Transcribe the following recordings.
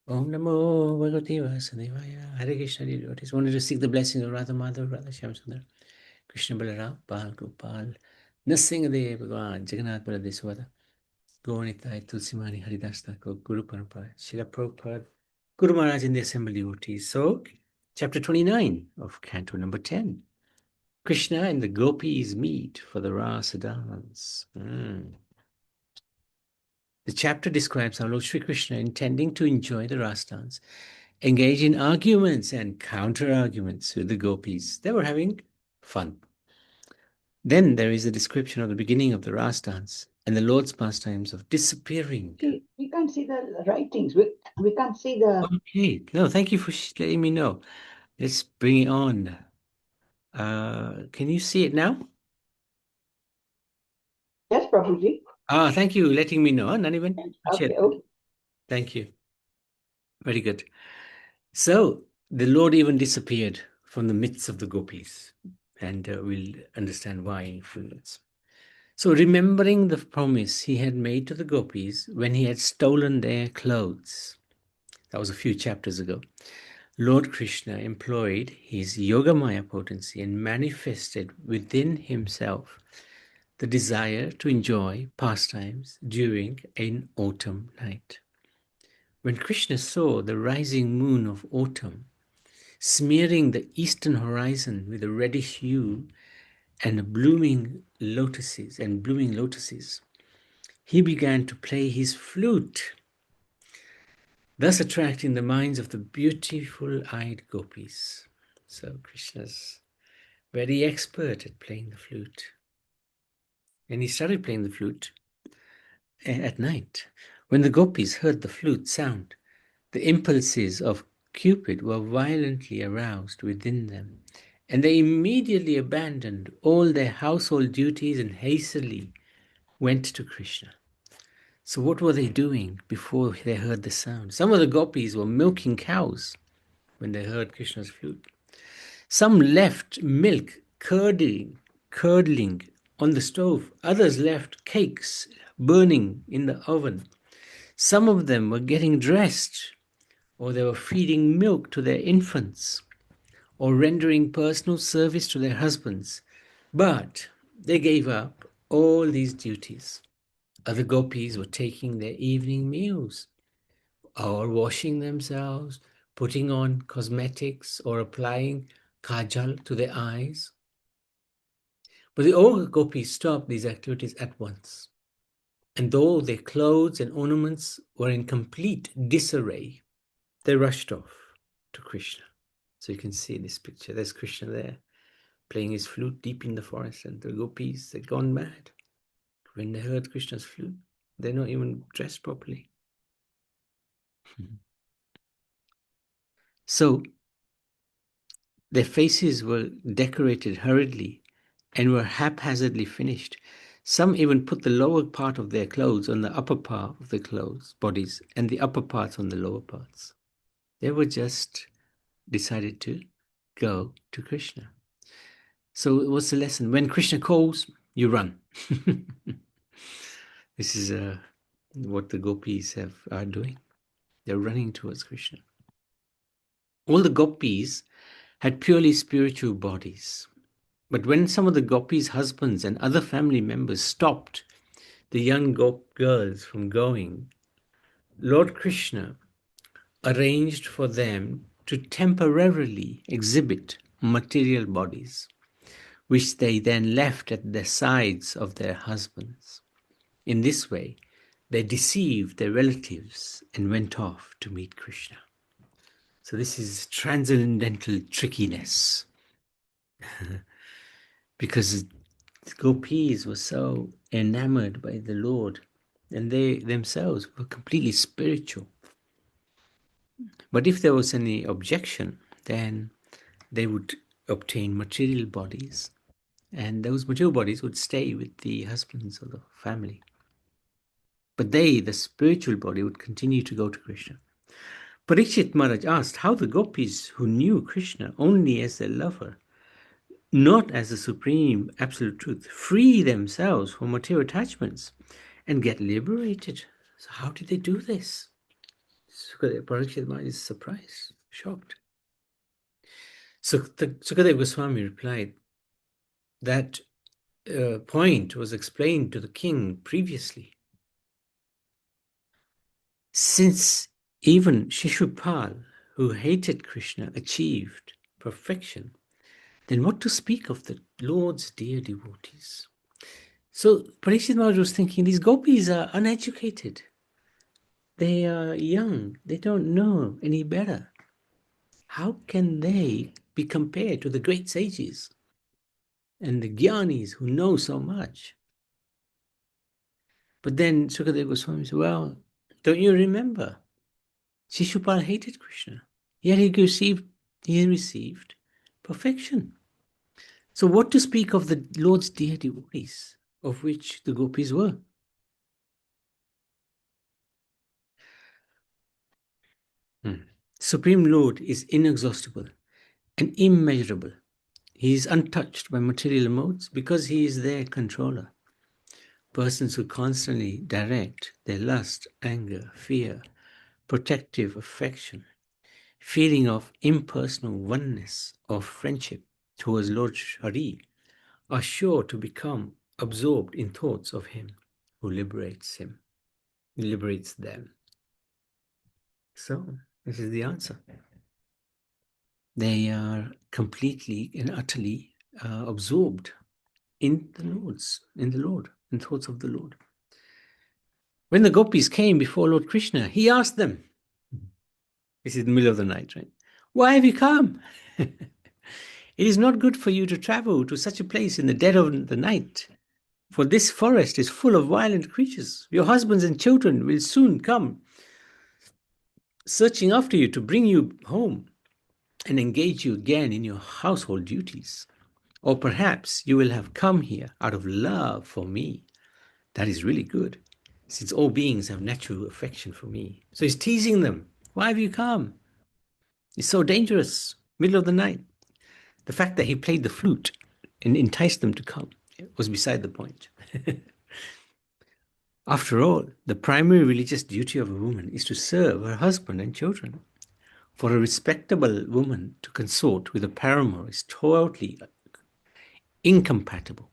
Om Namo Bhagavate Vasudevaya. Hare Krishna, dear devotees. Wanted to seek the blessings of Radha Madhava, Radha Shyamsundar, Krishna Balaram, Bal Gopal, Nrsimhadev Bhagavan, Jagannath Baladev Subhadra, Gauranitai, Tulsimani, Haridas Thakur, Guru Parampara, Srila Prabhupada, Guru Maharaj in the assembly devotees. So, chapter 29 of Canto number 10. Krishna and the gopis meet for the Rasa dance. The chapter describes how Lord Sri Krishna, intending to enjoy the Rasa dance, engaged in arguments and counter-arguments with the gopis. They were having fun. Then there is a description of the beginning of the Rasa dance and the Lord's pastimes of disappearing. We can't see the writings. We can't see the... Okay, no, thank you for letting me know. Let's bring it on. Can you see it now? Yes, Prabhuji. Thank you for letting me know. Nanivan. Okay. Thank you. Very good. So the Lord even disappeared from the midst of the gopis, and we'll understand why in a few minutes. So remembering the promise he had made to the gopis when he had stolen their clothes, that was a few chapters ago, Lord Krishna employed his Yogamaya potency and manifested within himself the desire to enjoy pastimes during an autumn night. When Krishna saw the rising moon of autumn smearing the eastern horizon with a reddish hue and blooming lotuses, he began to play his flute, thus attracting the minds of the beautiful-eyed gopis. So Krishna's very expert at playing the flute. And he started playing the flute at night. When the gopis heard the flute sound, the impulses of Cupid were violently aroused within them, and they immediately abandoned all their household duties and hastily went to Krishna. So what were they doing before they heard the sound? Some of the gopis were milking cows when they heard Krishna's flute. Some left milk curdling on the stove. Others left cakes burning in the oven. Some of them were getting dressed, or they were feeding milk to their infants, or rendering personal service to their husbands. But they gave up all these duties. Other gopis were taking their evening meals, or washing themselves, putting on cosmetics, or applying kajal to their eyes. But the old gopis stopped these activities at once. And though their clothes and ornaments were in complete disarray, they rushed off to Krishna. So you can see in this picture, there's Krishna there, playing his flute deep in the forest, and the gopis, they'd gone mad. When they heard Krishna's flute, they're not even dressed properly. So their faces were decorated hurriedly and were haphazardly finished. Some even put the lower part of their clothes on the upper part of the bodies, and the upper parts on the lower parts. They were just decided to go to Krishna. So what's the lesson? When Krishna calls, you run. This is what the gopis are doing. They're running towards Krishna. All the gopis had purely spiritual bodies. But when some of the gopis' husbands and other family members stopped the young girls from going, Lord Krishna arranged for them to temporarily exhibit material bodies, which they then left at the sides of their husbands. In this way, they deceived their relatives and went off to meet Krishna. So this is transcendental trickiness. Because the gopis were so enamored by the Lord, and they themselves were completely spiritual. But if there was any objection, then they would obtain material bodies, and those material bodies would stay with the husbands of the family. But they, the spiritual body, would continue to go to Krishna. Parikshit Maharaj asked how the gopis who knew Krishna only as their lover, not as the supreme absolute truth, free themselves from material attachments and get liberated. So how did they do this? Parikshit Maharaj is surprised, shocked. So Sukadeva Goswami replied, that point was explained to the king previously. Since even Shishupal, who hated Krishna, achieved perfection, then what to speak of the Lord's dear devotees? So Parikshit Maharaj was thinking, these gopis are uneducated. They are young. They don't know any better. How can they be compared to the great sages and the jnanis who know so much? But then Sukadeva Goswami said, well, don't you remember? Shishupal hated Krishna, yet he received perfection. So what to speak of the Lord's dear devotees, of which the gopis were? Supreme Lord is inexhaustible and immeasurable. He is untouched by material modes because he is their controller. Persons who constantly direct their lust, anger, fear, protective affection, feeling of impersonal oneness or friendship towards Lord Hari are sure to become absorbed in thoughts of him who liberates them. So this is the answer. They are completely and utterly absorbed in the Lord, in thoughts of the Lord. When the gopis came before Lord Krishna, he asked them, this is the middle of the night, right? Why have you come? It is not good for you to travel to such a place in the dead of the night, for this forest is full of violent creatures. Your husbands and children will soon come searching after you to bring you home and engage you again in your household duties. Or perhaps you will have come here out of love for me. That is really good, since all beings have natural affection for me. So he's teasing them. Why have you come? It's so dangerous, middle of the night. The fact that he played the flute and enticed them to come was beside the point. After all, the primary religious duty of a woman is to serve her husband and children. For a respectable woman to consort with a paramour is totally incompatible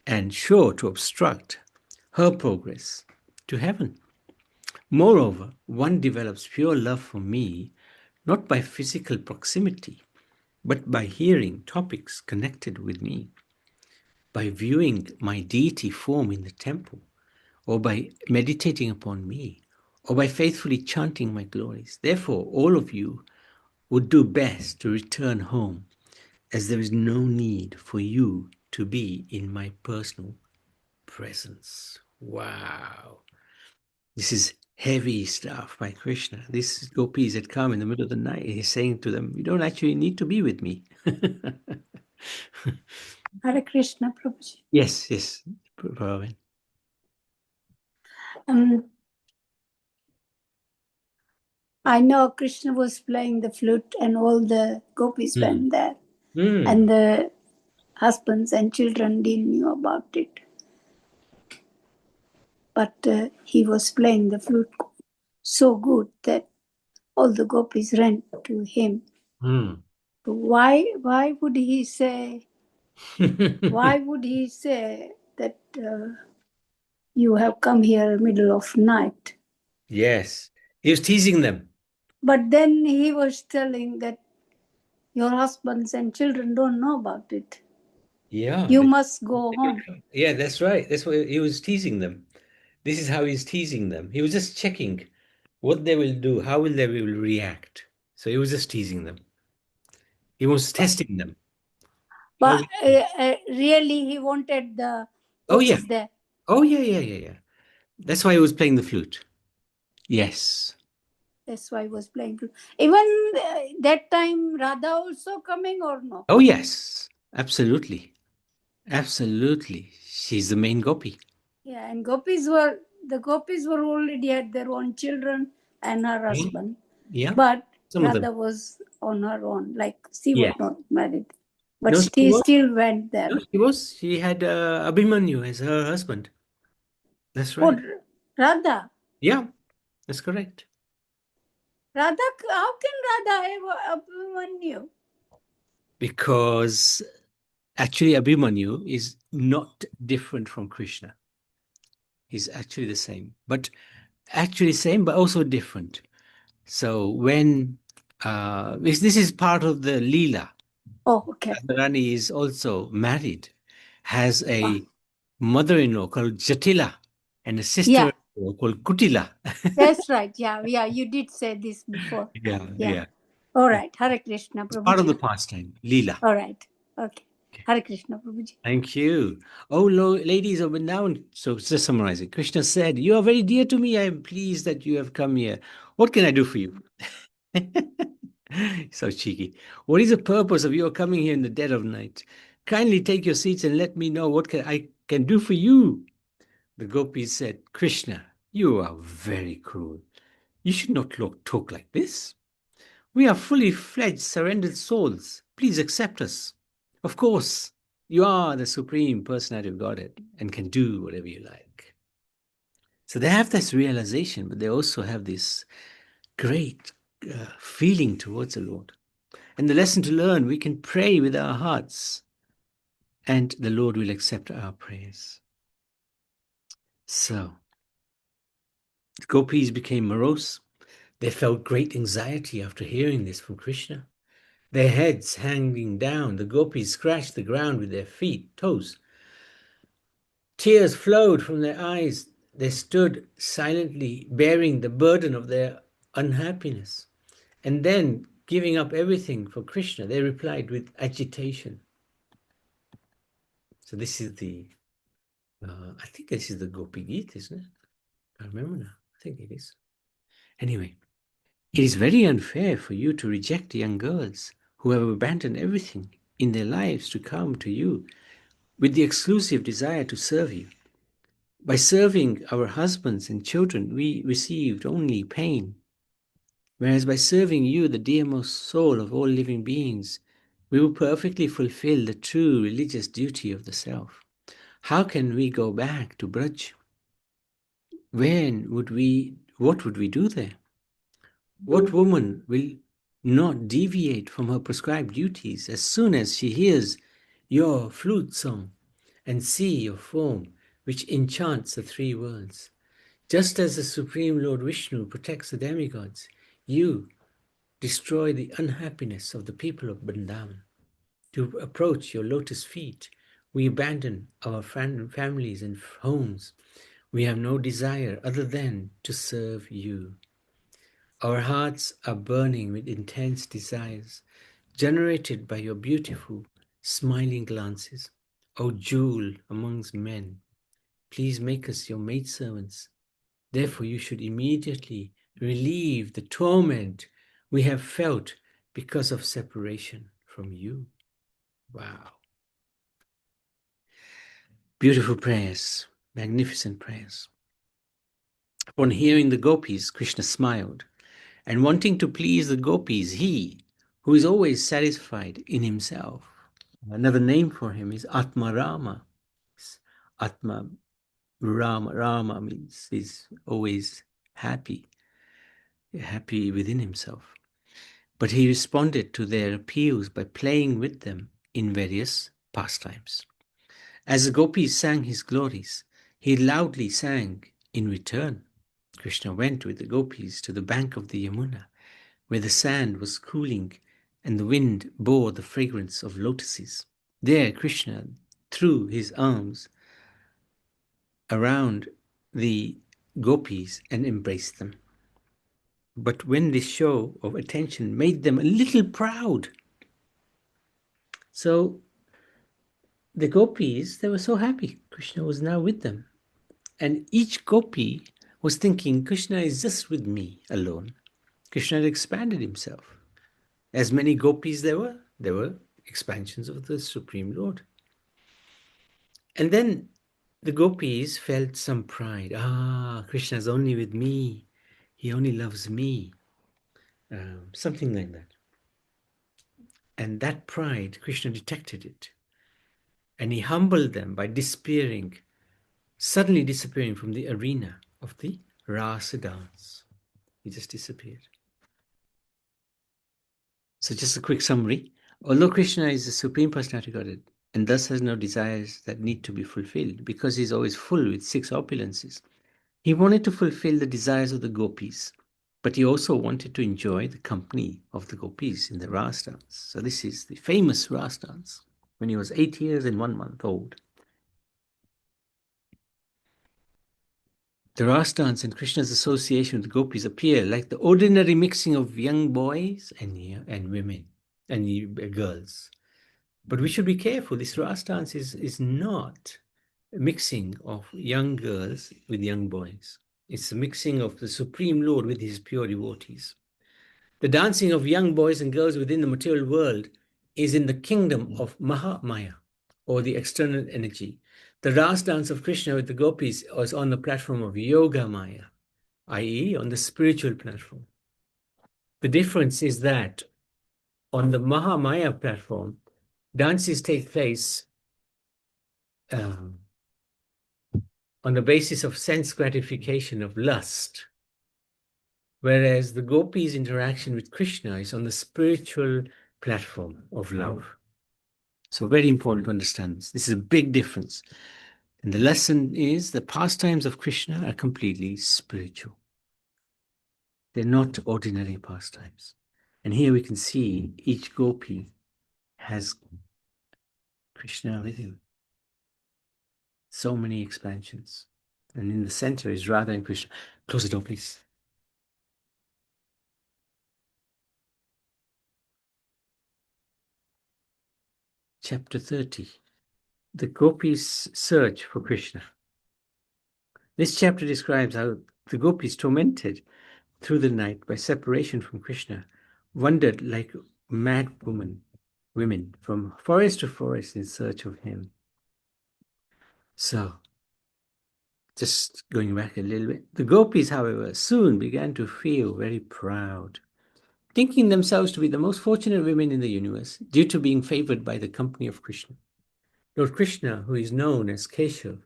and sure to obstruct her progress to heaven. Moreover, one develops pure love for me not by physical proximity, but by hearing topics connected with me, by viewing my deity form in the temple, or by meditating upon me, or by faithfully chanting my glories. Therefore, all of you would do best to return home, as there is no need for you to be in my personal presence. Wow. This is heavy stuff by Krishna. These gopis had come in the middle of the night. He's saying to them, you don't actually need to be with me. Hare Krishna, Prabhuji. Yes, Bhagavan. I know Krishna was playing the flute and all the gopis went there. And the husbands and children didn't know about it. But he was playing the flute so good that all the gopis ran to him. Why would he say that you have come here middle of night? Yes, he was teasing them. But then he was telling that your husbands and children don't know about it. Yeah. You must go home. Yeah, that's right. That's what he was teasing them. This is how he's teasing them. He was just checking what they will do, how they will react. So he was just teasing them. He was testing them. But really, he wanted the gopis there. Oh, yeah. That's why he was playing the flute. Yes. That's why he was playing flute. Even that time, Radha also coming or no? Oh, yes. Absolutely. She's the main gopi. Yeah, and the gopis were already had their own children and her husband. Yeah. But Radha was on her own, like she was not married. But No, she still went there. No, she was. She had Abhimanyu as her husband. That's Oh, right. Radha? Yeah, that's correct. Radha, how can Radha have Abhimanyu? Because actually Abhimanyu is not different from Krishna. He's actually the same, but also different. So when this is part of the Leela. Oh, okay. Radharani is also married, has a mother-in-law called Jatila and a sister-in-law called Kutila. That's right. Yeah, you did say this before. Yeah. All right. Hare Krishna, It's part of the Prabhuji. pastime, Leela. All right. Okay. Hare Krishna, Prabhuji. Thank you. Oh, ladies of Vrindavan. So just summarizing, Krishna said, "You are very dear to me. I am pleased that you have come here. What can I do for you?" So cheeky. What is the purpose of your coming here in the dead of night? Kindly take your seats and let me know what I can do for you. The gopis said, Krishna, you are very cruel. You should not talk like this. We are fully fledged, surrendered souls. Please accept us. Of course, you are the supreme personality of Godhead and can do whatever you like. So they have this realization, but they also have this great feeling towards the Lord. And the lesson to learn, we can pray with our hearts and the Lord will accept our prayers. So, the gopis became morose. They felt great anxiety after hearing this from Krishna. Their heads hanging down, the gopis scratched the ground with their feet, toes. Tears flowed from their eyes. They stood silently, bearing the burden of their unhappiness. And then, giving up everything for Krishna, they replied with agitation. So this is I think this is the Gopi Geet, isn't it? I remember now. I think it is. Anyway, it is very unfair for you to reject young girls who have abandoned everything in their lives to come to you with the exclusive desire to serve you. By serving our husbands and children, we received only pain. Whereas by serving you, the dearmost soul of all living beings, we will perfectly fulfill the true religious duty of the self. How can we go back to Braj? What would we do there? What woman will not deviate from her prescribed duties as soon as she hears your flute song and see your form, which enchants the three worlds? Just as the Supreme Lord Vishnu protects the demigods, you destroy the unhappiness of the people of Vrindavan. To approach your lotus feet, we abandon our families and homes. We have no desire other than to serve you. Our hearts are burning with intense desires, generated by your beautiful, smiling glances. O jewel amongst men, please make us your maidservants. Therefore, you should immediately relieve the torment we have felt because of separation from you. Wow. Beautiful prayers, magnificent prayers. Upon hearing the gopis, Krishna smiled, and wanting to please the gopis, he, who is always satisfied in himself. Another name for him is Atma Rama. Atma Rama. Rama means he's always happy within himself. But he responded to their appeals by playing with them in various pastimes. As the gopis sang his glories, he loudly sang in return. Krishna went with the gopis to the bank of the Yamuna, where the sand was cooling and the wind bore the fragrance of lotuses. There Krishna threw his arms around the gopis and embraced them. But when this show of attention made them a little proud, so the gopis, they were so happy. Krishna was now with them. And each gopi was thinking, Krishna is just with me alone. Krishna had expanded himself. As many gopis there were expansions of the Supreme Lord. And then the gopis felt some pride. Krishna is only with me. He only loves me. Something like that. And that pride, Krishna detected it. And he humbled them by suddenly disappearing from the arena of the Rasa dance. He just disappeared. So just a quick summary. Although Krishna is the Supreme Personality of Godhead and thus has no desires that need to be fulfilled because he's always full with six opulences, he wanted to fulfill the desires of the gopis, but he also wanted to enjoy the company of the gopis in the Ras dance. So this is the famous Ras dance when he was 8 years and 1 month old. The Ras dance and Krishna's association with the gopis appear like the ordinary mixing of young boys and women and girls. But we should be careful. This Ras dance is not a mixing of young girls with young boys. It's a mixing of the Supreme Lord with his pure devotees. The dancing of young boys and girls within the material world is in the kingdom of Mahamaya, or the external energy. The Ras dance of Krishna with the gopis was on the platform of Yoga Maya, i.e. on the spiritual platform. The difference is that on the Mahamaya platform, dances take place on the basis of sense gratification of lust, whereas the gopis' interaction with Krishna is on the spiritual platform of love. So very important to understand this. This is a big difference. And the lesson is the pastimes of Krishna are completely spiritual. They're not ordinary pastimes. And here we can see each gopi has Krishna with him. So many expansions. And in the center is Radha and Krishna. Close the door, please. Chapter 30. The gopis' search for Krishna. This chapter describes how the gopis, tormented through the night by separation from Krishna, wandered like mad women from forest to forest in search of him. So, just going back a little bit, the gopis, however, soon began to feel very proud, thinking themselves to be the most fortunate women in the universe due to being favored by the company of Krishna. Lord Krishna, who is known as Keshav,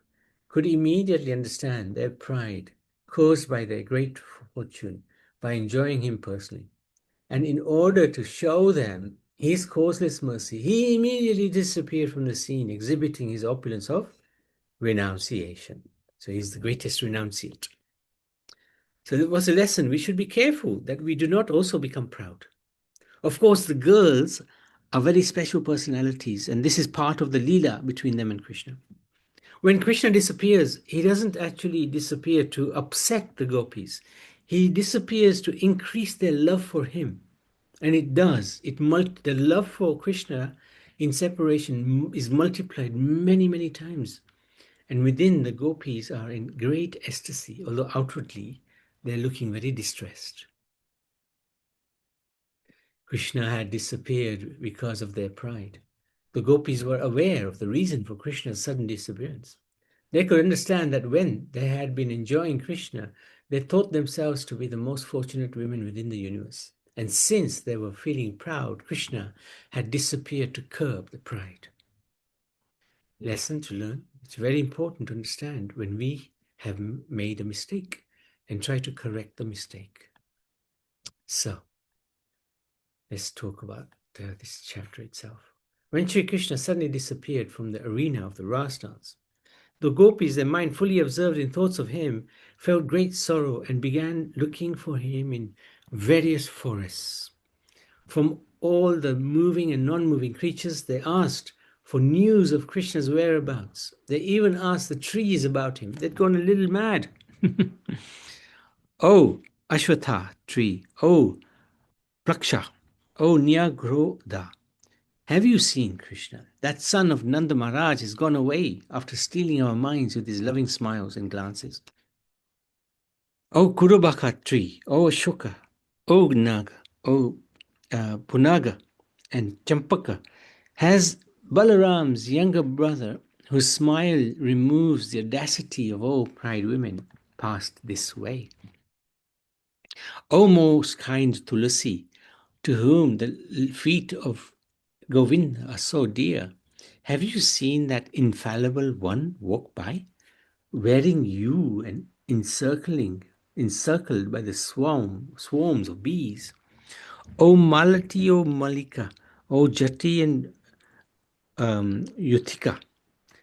could immediately understand their pride caused by their great fortune by enjoying him personally. And in order to show them his causeless mercy, he immediately disappeared from the scene, exhibiting his opulence of renunciation. So he's the greatest renunciate. So it was a lesson. We should be careful that we do not also become proud. Of course, the girls are very special personalities, and this is part of the Leela between them and Krishna. When Krishna disappears, he doesn't actually disappear to upset the gopis. He disappears to increase their love for him. And it does. The love for Krishna in separation is multiplied many, many times. And within, the gopis are in great ecstasy, although outwardly they're looking very distressed. Krishna had disappeared because of their pride. The gopis were aware of the reason for Krishna's sudden disappearance. They could understand that when they had been enjoying Krishna, they thought themselves to be the most fortunate women within the universe. And since they were feeling proud, Krishna had disappeared to curb the pride. Lesson to learn. It's very important to understand when we have made a mistake and try to correct the mistake. So, let's talk about this chapter itself. When Sri Krishna suddenly disappeared from the arena of the Ras dance, the gopis, their mind fully absorbed in thoughts of him, felt great sorrow and began looking for him in various forests. From all the moving and non-moving creatures, they asked for news of Krishna's whereabouts. They even asked the trees about him. They'd gone a little mad. Oh, Ashwatha tree. Oh, Praksha. Oh, Nyagroda. Have you seen Krishna? That son of Nanda Maharaj has gone away after stealing our minds with his loving smiles and glances. Oh, Kurubaka tree. Oh, Ashoka. Oh, Naga. Oh, Punaga and Champaka. Has Balaram's younger brother, whose smile removes the audacity of all pride women, passed this way? O most kind Tulasi, to whom the feet of Govinda are so dear, have you seen that infallible one walk by, wearing you and encircled by the swarms of bees? O Malati, O Malika, O Jati and Yuthika,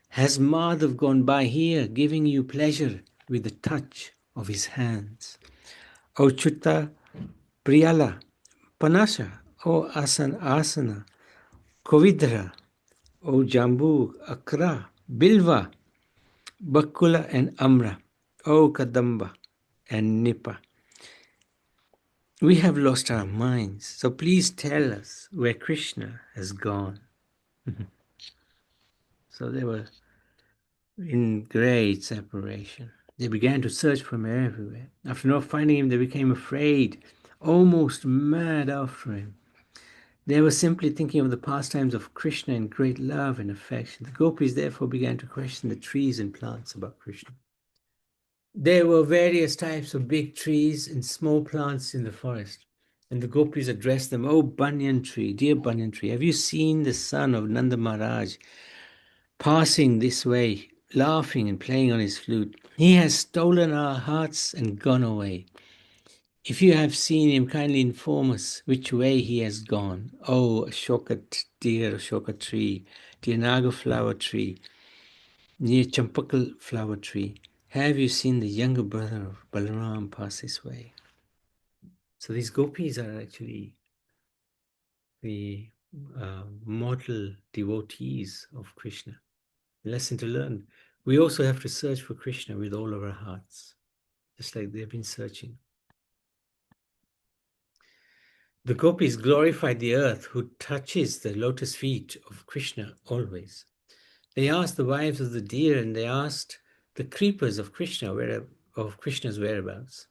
has Madhav gone by here, giving you pleasure with the touch of his hands? O Chutta Priyala, Panasha, O Asana, Kovidra, O Jambu, Akra, Bilva, Bakula and Amra, O Kadamba and Nipa. We have lost our minds, so please tell us where Krishna has gone. So they were in great separation. They began to search for him everywhere. After not finding him, they became afraid, almost mad after him. They were simply thinking of the pastimes of Krishna in great love and affection. The gopis therefore began to question the trees and plants about Krishna. There were various types of big trees and small plants in the forest. And the gopis addressed them, "Oh, banyan tree, dear banyan tree, have you seen the son of Nanda Maharaj passing this way, laughing and playing on his flute? He has stolen our hearts and gone away. If you have seen him, kindly inform us which way he has gone. Oh, dear Ashoka tree, dear Naga flower tree, near Champakal flower tree, have you seen the younger brother of Balaram pass this way?" So these gopis are actually the mortal devotees of Krishna. Lesson to learn. We also have to search for Krishna with all of our hearts, just like they've been searching. The gopis glorified the earth who touches the lotus feet of Krishna always. They asked the wives of the deer and they asked the creepers of Krishna's whereabouts.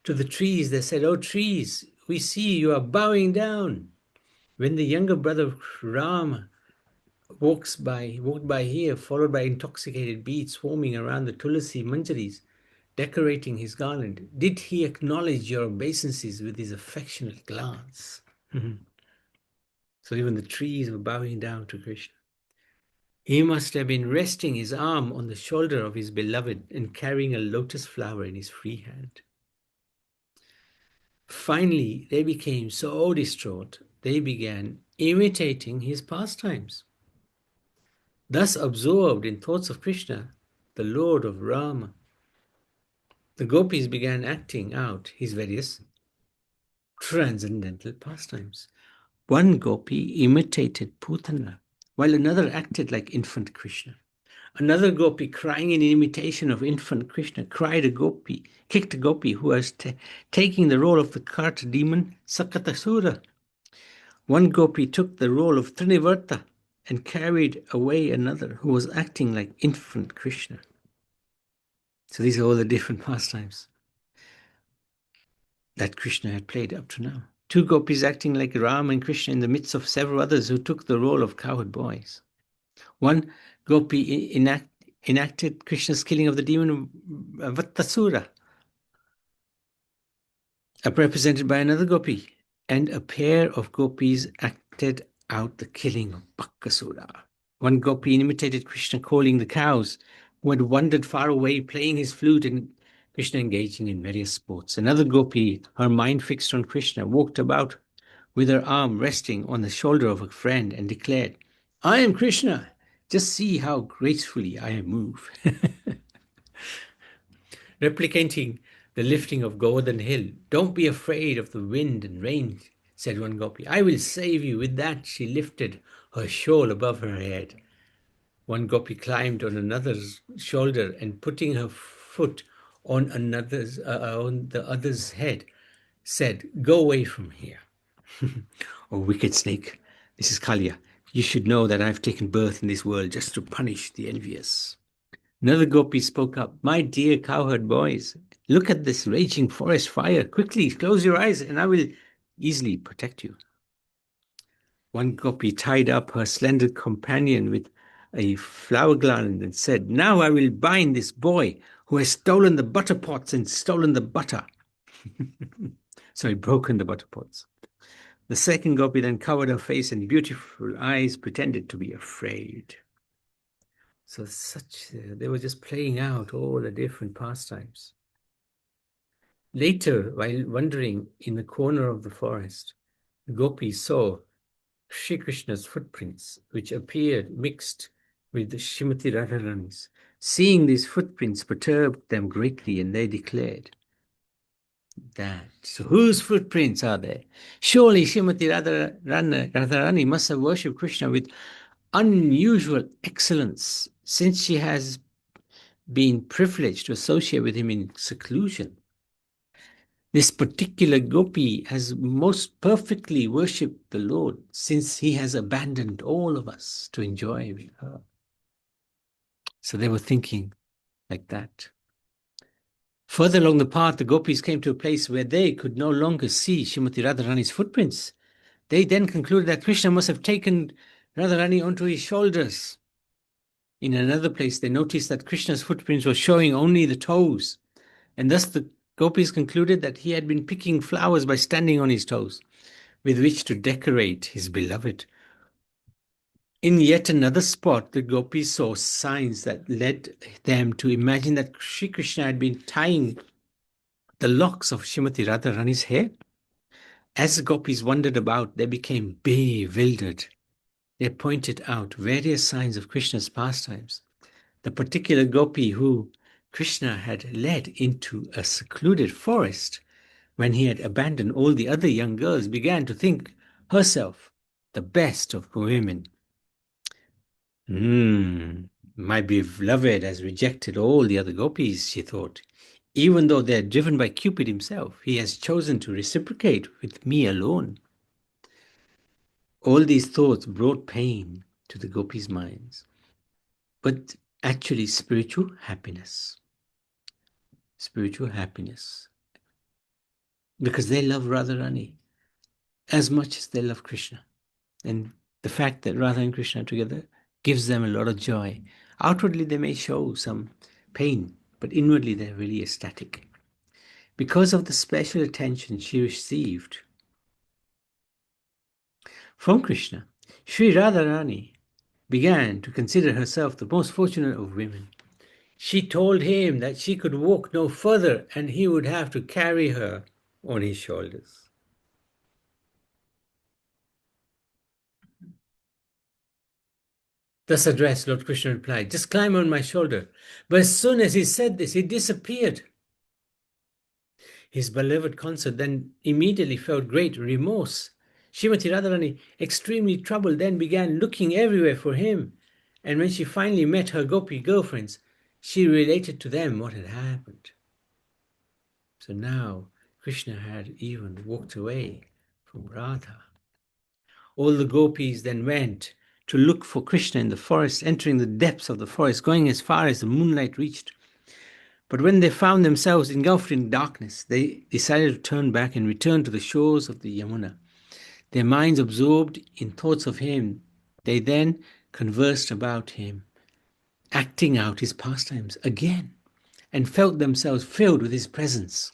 To the trees they said, "Oh trees, we see you are bowing down." When the younger brother of Ram walked by here, followed by intoxicated bees swarming around the tulasi manjaris, decorating his garland, did he acknowledge your obeisances with his affectionate glance? So even the trees were bowing down to Krishna. He must have been resting his arm on the shoulder of his beloved and carrying a lotus flower in his free hand. Finally, they became so distraught, they began imitating his pastimes. Thus absorbed in thoughts of Krishna, the Lord of Rama, the gopis began acting out his various transcendental pastimes. One gopi imitated Putana, while another acted like infant Krishna. Another gopi, crying in imitation of infant Krishna, kicked a gopi who was taking the role of the cart demon Sakatasura. One gopi took the role of Trinivarta and carried away another who was acting like infant Krishna. So these are all the different pastimes that Krishna had played up to now. Two gopis acting like Ram and Krishna in the midst of several others who took the role of cowherd boys. One gopi enacted Krishna's killing of the demon Vattasura, represented by another gopi, and a pair of gopis acted out the killing of Bakasura. One gopi imitated Krishna calling the cows who had wandered far away, playing his flute, and Krishna engaging in various sports. Another gopi, her mind fixed on Krishna, walked about with her arm resting on the shoulder of a friend and declared, "I am Krishna. Just see how gracefully I move." Replicating the lifting of Govardhan Hill, "Don't be afraid of the wind and rain," said one gopi. "I will save you." With that, she lifted her shawl above her head. One gopi climbed on another's shoulder and putting her foot on the other's head, said, "Go away from here." "Oh, wicked snake, this is Kalia. You should know that I've taken birth in this world just to punish the envious." Another gopi spoke up, "My dear cowherd boys, look at this raging forest fire. Quickly, close your eyes and I will easily protect you." One gopi tied up her slender companion with a flower garland and said, "Now I will bind this boy who has stolen the butter pots and stolen the butter." Sorry, broken the butter pots. The second gopi then covered her face and beautiful eyes, pretended to be afraid. So they were just playing out all the different pastimes. Later, while wandering in the corner of the forest, the gopis saw Sri Krishna's footprints, which appeared mixed with the Srimati Radharani's. Seeing these footprints perturbed them greatly, and they declared that, so whose footprints are they? Surely Srimati Radharani must have worshipped Krishna with unusual excellence, since she has been privileged to associate with him in seclusion. This particular gopi has most perfectly worshipped the Lord, since he has abandoned all of us to enjoy with her. So they were thinking like that. Further along the path, the gopis came to a place where they could no longer see Srimati Radharani's footprints. They then concluded that Krishna must have taken Radharani onto his shoulders. In another place, they noticed that Krishna's footprints were showing only the toes, and thus the gopis concluded that he had been picking flowers by standing on his toes, with which to decorate his beloved. In yet another spot, the gopis saw signs that led them to imagine that Sri Krishna had been tying the locks of Srimati Radharani's hair. As the gopis wandered about, they became bewildered. They pointed out various signs of Krishna's pastimes. The particular gopi who Krishna had led into a secluded forest when he had abandoned all the other young girls began to think herself the best of women. My beloved has rejected all the other gopis, she thought. Even though they are driven by Cupid himself, he has chosen to reciprocate with me alone. All these thoughts brought pain to the gopis' minds, but actually spiritual happiness. Spiritual happiness. Because they love Radharani as much as they love Krishna. And the fact that Radha and Krishna are together gives them a lot of joy. Outwardly, they may show some pain, but inwardly, they're really ecstatic. Because of the special attention she received from Krishna, Sri Radharani began to consider herself the most fortunate of women. She told him that she could walk no further and he would have to carry her on his shoulders. Thus addressed, Lord Krishna replied, "Just climb on my shoulder." But as soon as he said this, he disappeared. His beloved consort then immediately felt great remorse. Srimati Radharani, extremely troubled, then began looking everywhere for him. And when she finally met her gopi girlfriends, she related to them what had happened. So now Krishna had even walked away from Radha. All the gopis then went to look for Krishna in the forest, entering the depths of the forest, going as far as the moonlight reached. But when they found themselves engulfed in darkness, they decided to turn back and return to the shores of the Yamuna. Their minds absorbed in thoughts of him, they then conversed about him, acting out his pastimes again, and felt themselves filled with his presence.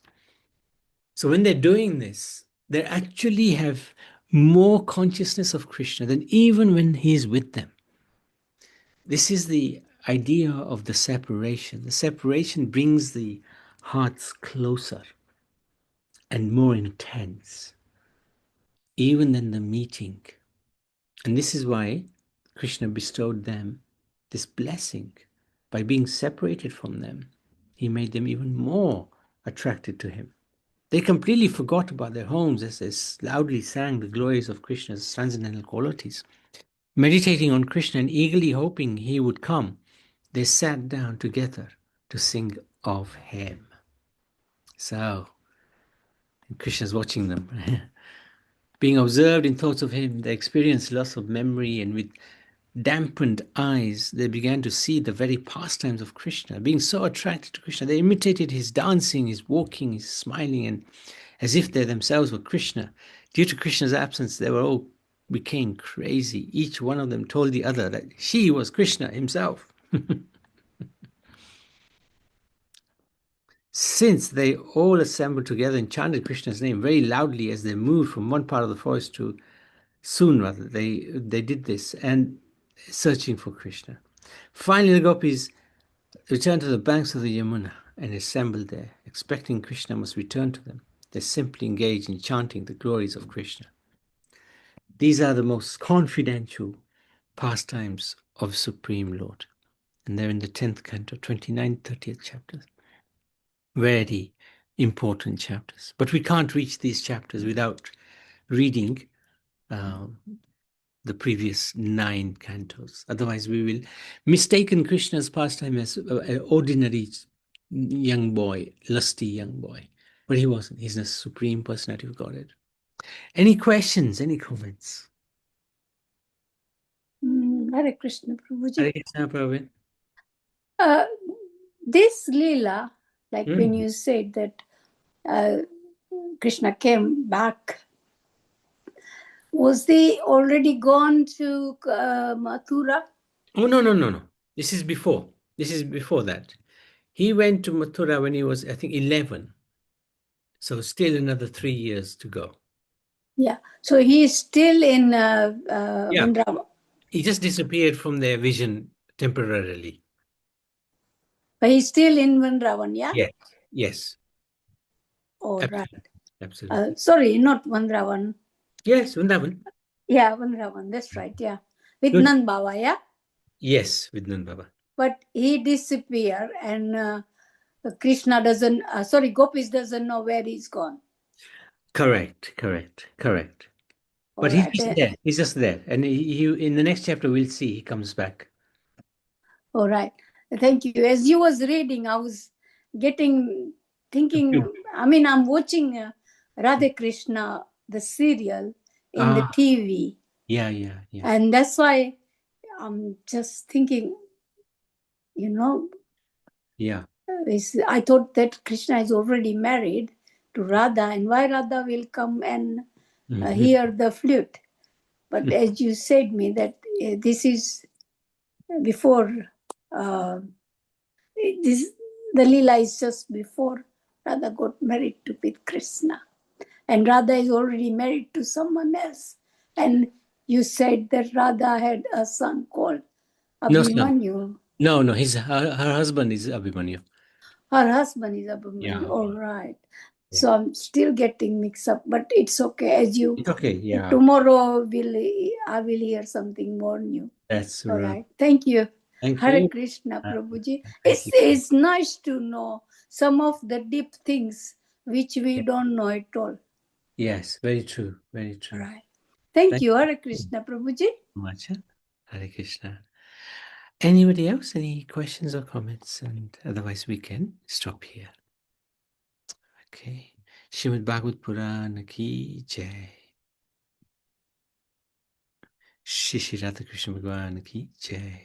So when they're doing this, they actually have more consciousness of Krishna than even when he's with them. This is the idea of the separation. The separation brings the hearts closer and more intense, even than the meeting. And this is why Krishna bestowed them this blessing. By being separated from them, he made them even more attracted to him. They completely forgot about their homes as they loudly sang the glories of Krishna's transcendental qualities. Meditating on Krishna and eagerly hoping he would come, they sat down together to sing of him. So, Krishna's watching them. Being observed in thoughts of him, they experienced loss of memory, and with dampened eyes, they began to see the very pastimes of Krishna. Being so attracted to Krishna, they imitated his dancing, his walking, his smiling, and as if they themselves were Krishna. Due to Krishna's absence, they were all became crazy. Each one of them told the other that she was Krishna himself. Since they all assembled together and chanted Krishna's name very loudly as they moved from one part of the forest to they did this and searching for Krishna. Finally, the gopis returned to the banks of the Yamuna and assembled there, expecting Krishna must return to them. They simply engaged in chanting the glories of Krishna. These are the most confidential pastimes of Supreme Lord. And they're in the 10th canto, 29th, 30th chapters. Very important chapters. But we can't reach these chapters without reading the previous 9 cantos. Otherwise, we will mistaken Krishna's pastime as an ordinary young boy, lusty young boy. But he wasn't. He's the Supreme Personality of Godhead. Any questions? Any comments? Hare Krishna, Prabhuji. Hare Krishna, Prabhu. This Leela, like when you said that Krishna came back, was they already gone to Mathura? Oh, no. This is before. This is before that. He went to Mathura when he was, I think, 11. So still another 3 years to go. Yeah. So he's still in Vrindavan. He just disappeared from their vision temporarily. But he's still in Vrindavan, yeah? Yes. All Absolutely. right. Absolutely. Sorry, not Vrindavan. Yes, Vrindavan. Yeah, Vrindavan. That's right, yeah. With Good. Nand Baba, yeah? Yes, with Nand Baba. But he disappeared and Krishna doesn't, Gopis doesn't know where he's gone. Correct. But Right. he's just there. He's just there. And he in the next chapter, we'll see he comes back. All right. Thank you. As you was reading, I was thinking, I'm watching Radha Krishna, the serial in the TV. Yeah. And that's why I'm just thinking, Yeah. I thought that Krishna is already married to Radha, and why Radha will come and hear the flute. But as you said me that this is before, the Leela is just before Radha got married with Krishna. And Radha is already married to someone else. And you said that Radha had a son called Abhimanyu. No, her husband is Abhimanyu. Her husband is Abhimanyu. Yeah. All right. Yeah. So I'm still getting mixed up, but it's okay. It's okay, yeah. Tomorrow I will hear something more new. That's all right. right. Thank you. Thank Hare you. Krishna, Prabhuji. Thank you. It's nice to know some of the deep things which we don't know at all. Yes, very true. Very true. Right. Thank you. Hare Krishna, Prabhuji. Much. Hare Krishna. Anybody else? Any questions or comments? And otherwise we can stop here. Okay. Srimad Bhagavad Purana ki jai. Shri Radha Krishna Bhagwan ki jai.